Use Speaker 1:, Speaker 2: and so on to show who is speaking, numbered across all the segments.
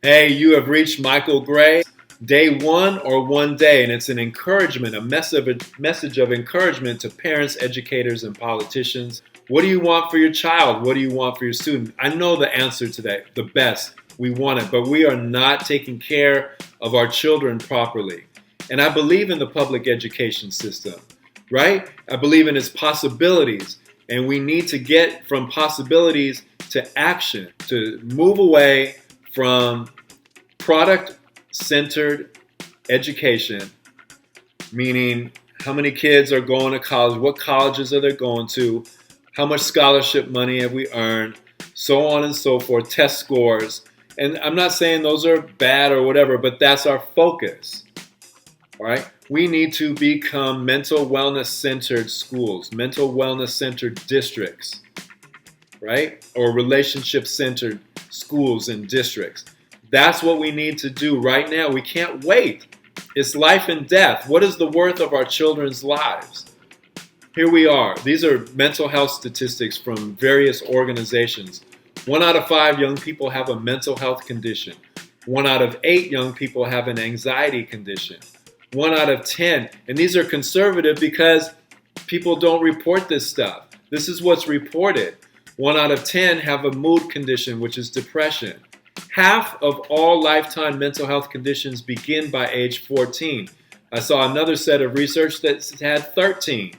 Speaker 1: Hey, you have reached Michael Gray, day one or one day, and it's an encouragement, a message of encouragement to parents, educators, and politicians. What do you want for your child? What do you want for your student? I know the answer to that, the best. We want it, but we are not taking care of our children properly. And I believe in the public education system, right? I believe in its possibilities, and we need to get from possibilities to action, to move away from product-centered education, meaning how many kids are going to college, what colleges are they going to, how much scholarship money have we earned, so on and so forth, test scores. And I'm not saying those are bad or whatever, but that's our focus. All right? We need to become mental wellness-centered schools, mental wellness-centered districts, right? Or relationship-centered schools and districts. That's what we need to do right now. We can't wait. It's life and death. What is the worth of our children's lives? Here we are. These are mental health statistics from various organizations. 1 out of 5 young people have a mental health condition. 1 out of 8 young people have an anxiety condition. 1 out of 10. And these are conservative because people don't report this stuff. This is what's reported. 1 out of 10 have a mood condition, which is depression. Half of all lifetime mental health conditions begin by age 14. I saw another set of research that had 13.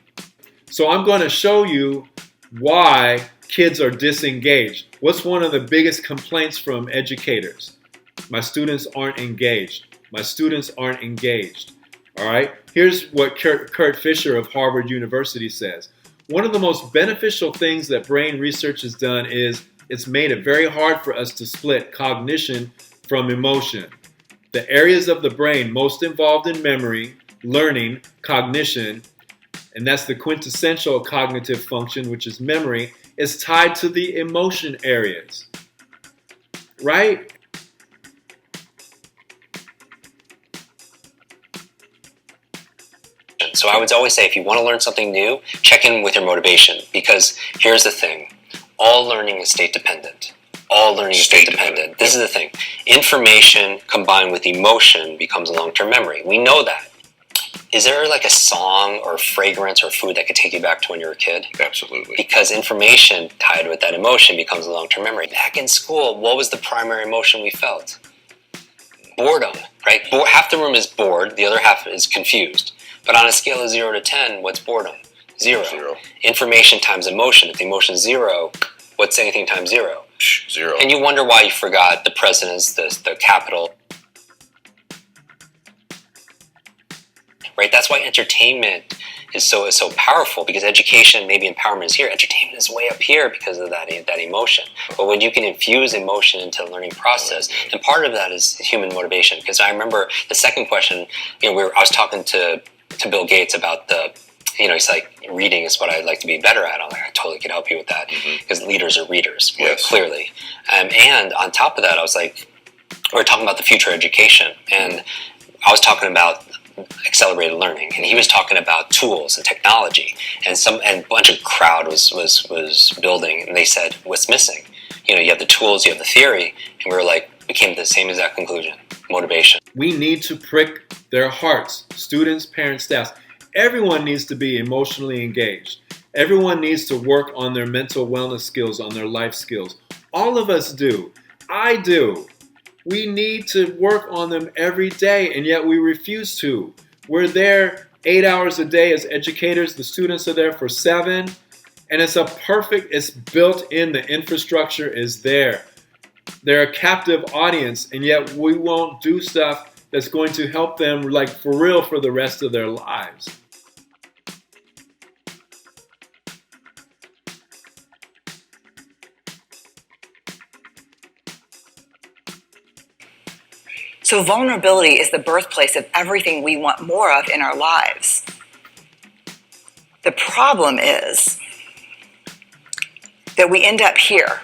Speaker 1: So I'm going to show you why kids are disengaged. What's one of the biggest complaints from educators? My students aren't engaged. My students aren't engaged. All right? Here's what Kurt Fisher of Harvard University says. One of the most beneficial things that brain research has done is it's made it very hard for us to split cognition from emotion. The areas of the brain most involved in memory, learning, cognition, and that's the quintessential cognitive function, which is memory, is tied to the emotion areas, right?
Speaker 2: So I would always say, if you want to learn something new, check in with your motivation, because here's the thing. All learning is state dependent. All learning is state dependent. This is the thing. Information combined with emotion becomes a long-term memory. We know that. Is there like a song or a fragrance or food that could take you back to when you were a kid?
Speaker 3: Absolutely.
Speaker 2: Because information tied with that emotion becomes a long-term memory. Back in school, what was the primary emotion we felt? Boredom, right? Half the room is bored, the other half is confused. But on a scale of 0 to 10, what's boredom? 0. Information times emotion. If the emotion is 0, what's anything times 0?
Speaker 3: 0.
Speaker 2: And you wonder why you forgot the presidents, the capital. Right? That's why entertainment is so powerful, because education, maybe empowerment is here. Entertainment is way up here because of that emotion. But when you can infuse emotion into the learning process, and part of that is human motivation. Because I remember the second question, I was talking to Bill Gates about he's like, reading is what I'd like to be better at. I'm like, I totally can help you with that, because leaders are readers,
Speaker 3: yes.
Speaker 2: Clearly. And on top of that, I was like, we were talking about the future education, and I was talking about accelerated learning, and he was talking about tools and technology, and a bunch of crowd was building, and they said, what's missing? You have the tools, you have the theory, and we were like, we came to the same exact conclusion: motivation.
Speaker 1: We need to prick their hearts, students, parents, staff. Everyone needs to be emotionally engaged. Everyone needs to work on their mental wellness skills, on their life skills. All of us do. I do. We need to work on them every day, and yet we refuse to. We're there 8 hours a day as educators. The students are there for 7, and it's built in, the infrastructure is there. They're a captive audience, and yet we won't do stuff that's going to help them, like, for real, for the rest of their lives.
Speaker 4: So vulnerability is the birthplace of everything we want more of in our lives. The problem is that we end up here.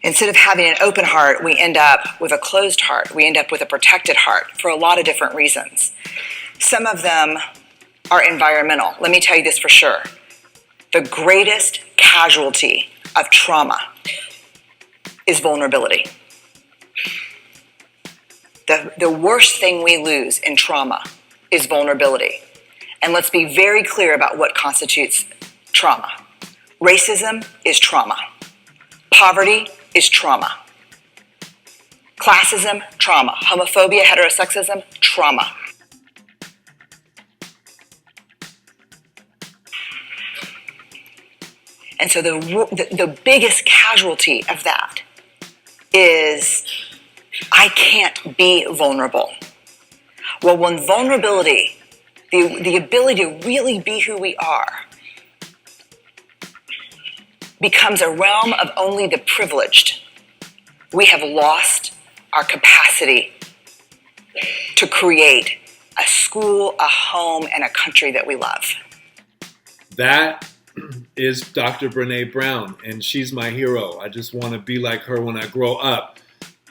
Speaker 4: Instead of having an open heart, we end up with a closed heart. We end up with a protected heart for a lot of different reasons. Some of them are environmental. Let me tell you this for sure. The greatest casualty of trauma is vulnerability. The worst thing we lose in trauma is vulnerability. And let's be very clear about what constitutes trauma. Racism is trauma. Poverty is trauma. Classism, trauma. Homophobia, heterosexism, trauma. And so the biggest casualty of that is I can't be vulnerable. Well, when vulnerability, the ability to really be who we are, becomes a realm of only the privileged, we have lost our capacity to create a school, a home, and a country that we love.
Speaker 1: That is Dr. Brene Brown, and she's my hero. I just want to be like her when I grow up.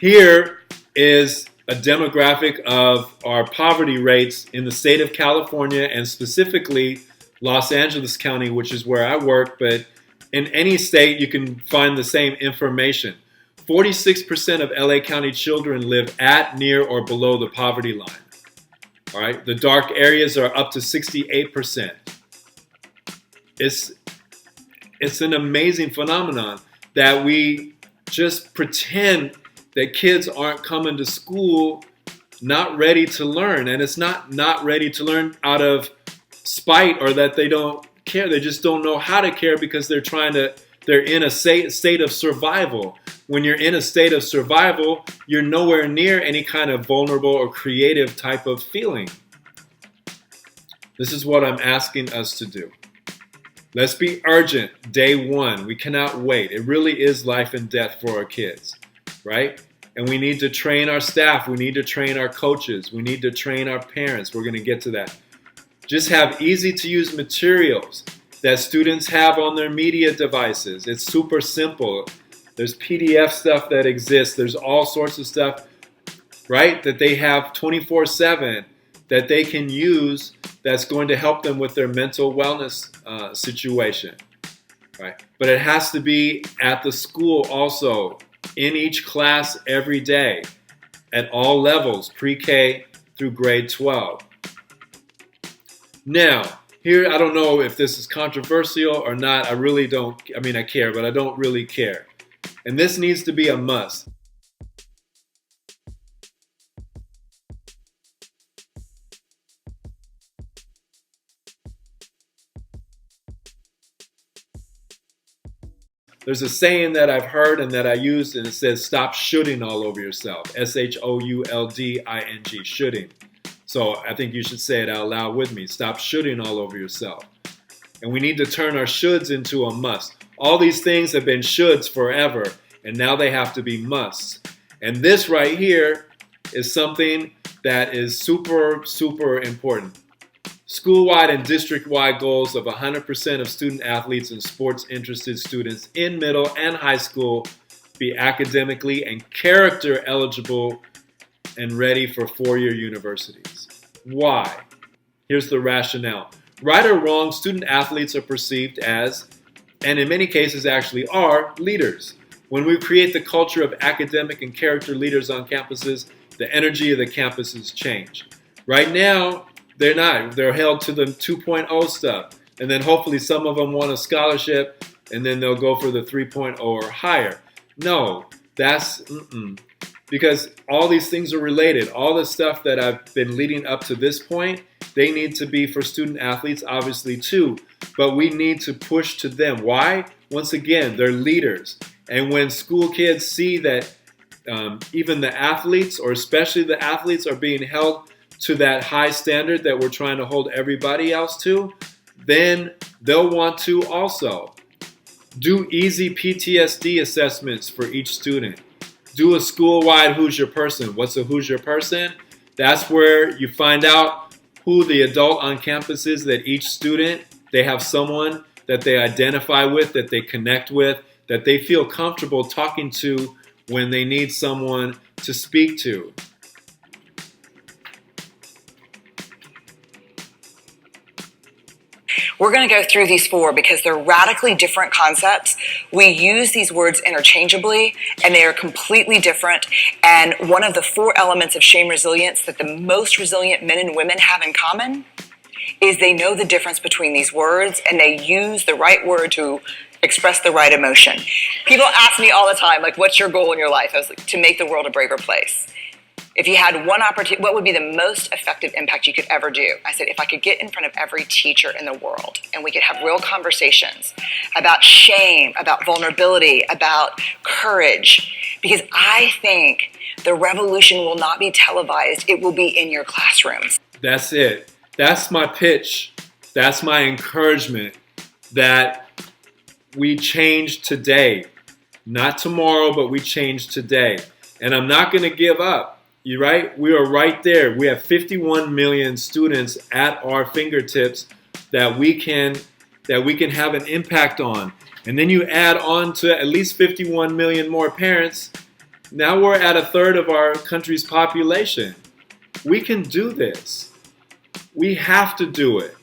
Speaker 1: Here is a demographic of our poverty rates in the state of California, and specifically Los Angeles County, which is where I work, but in any state you can find the same information. 46% of LA County children live at, near, or below the poverty line. All right, the dark areas are up to 68%. It's an amazing phenomenon that we just pretend that kids aren't coming to school not ready to learn. And it's not ready to learn out of spite or that they don't care. They just don't know how to care because they're in a state of survival. When you're in a state of survival, you're nowhere near any kind of vulnerable or creative type of feeling. This is what I'm asking us to do. Let's be urgent. Day one. We cannot wait. It really is life and death for our kids, right? And we need to train our staff. We need to train our coaches. We need to train our parents. We're going to get to that. Just have easy to use materials that students have on their media devices. It's super simple. There's PDF stuff that exists. There's all sorts of stuff, right, that they have 24/7 that they can use that's going to help them with their mental wellness situation, right? But it has to be at the school also, in each class every day, at all levels, pre-K through grade 12. Now, here, I don't know if this is controversial or not. I care, but I don't really care. And this needs to be a must. There's a saying that I've heard and that I used, and it says, stop shooting all over yourself. SHOULDING, shooting. So I think you should say it out loud with me. Stop shooting all over yourself. And we need to turn our shoulds into a must. All these things have been shoulds forever, and now they have to be musts. And this right here is something that is super, super important. School-wide and district-wide goals of 100% of student athletes and sports-interested students in middle and high school be academically and character eligible and ready for four-year universities. Why? Here's the rationale. Right or wrong, student athletes are perceived as, and in many cases actually are, leaders. When we create the culture of academic and character leaders on campuses, the energy of the campuses change. Right now, they're not. They're held to the 2.0 stuff. And then hopefully some of them want a scholarship and then they'll go for the 3.0 or higher. No, because all these things are related. All the stuff that I've been leading up to this point, they need to be for student athletes, obviously, too. But we need to push to them. Why? Once again, they're leaders. And when school kids see that even the athletes, or especially the athletes, are being held to that high standard that we're trying to hold everybody else to, then they'll want to also do easy PTSD assessments for each student. Do a school-wide Who's Your Person. What's a Who's Your Person? That's where you find out who the adult on campus is that each student, they have someone that they identify with, that they connect with, that they feel comfortable talking to when they need someone to speak to.
Speaker 4: We're going to go through these 4 because they're radically different concepts. We use these words interchangeably, and they are completely different. And one of the 4 elements of shame resilience that the most resilient men and women have in common is they know the difference between these words, and they use the right word to express the right emotion. People ask me all the time, like, what's your goal in your life? I was like, to make the world a braver place. If you had one opportunity, what would be the most effective impact you could ever do? I said, if I could get in front of every teacher in the world and we could have real conversations about shame, about vulnerability, about courage, because I think the revolution will not be televised, it will be in your classrooms.
Speaker 1: That's it. That's my pitch. That's my encouragement, that we change today. Not tomorrow, but we change today. And I'm not going to give up. You're right. We are right there. We have 51 million students at our fingertips that we can have an impact on. And then you add on to at least 51 million more parents. Now we're at a third of our country's population. We can do this. We have to do it.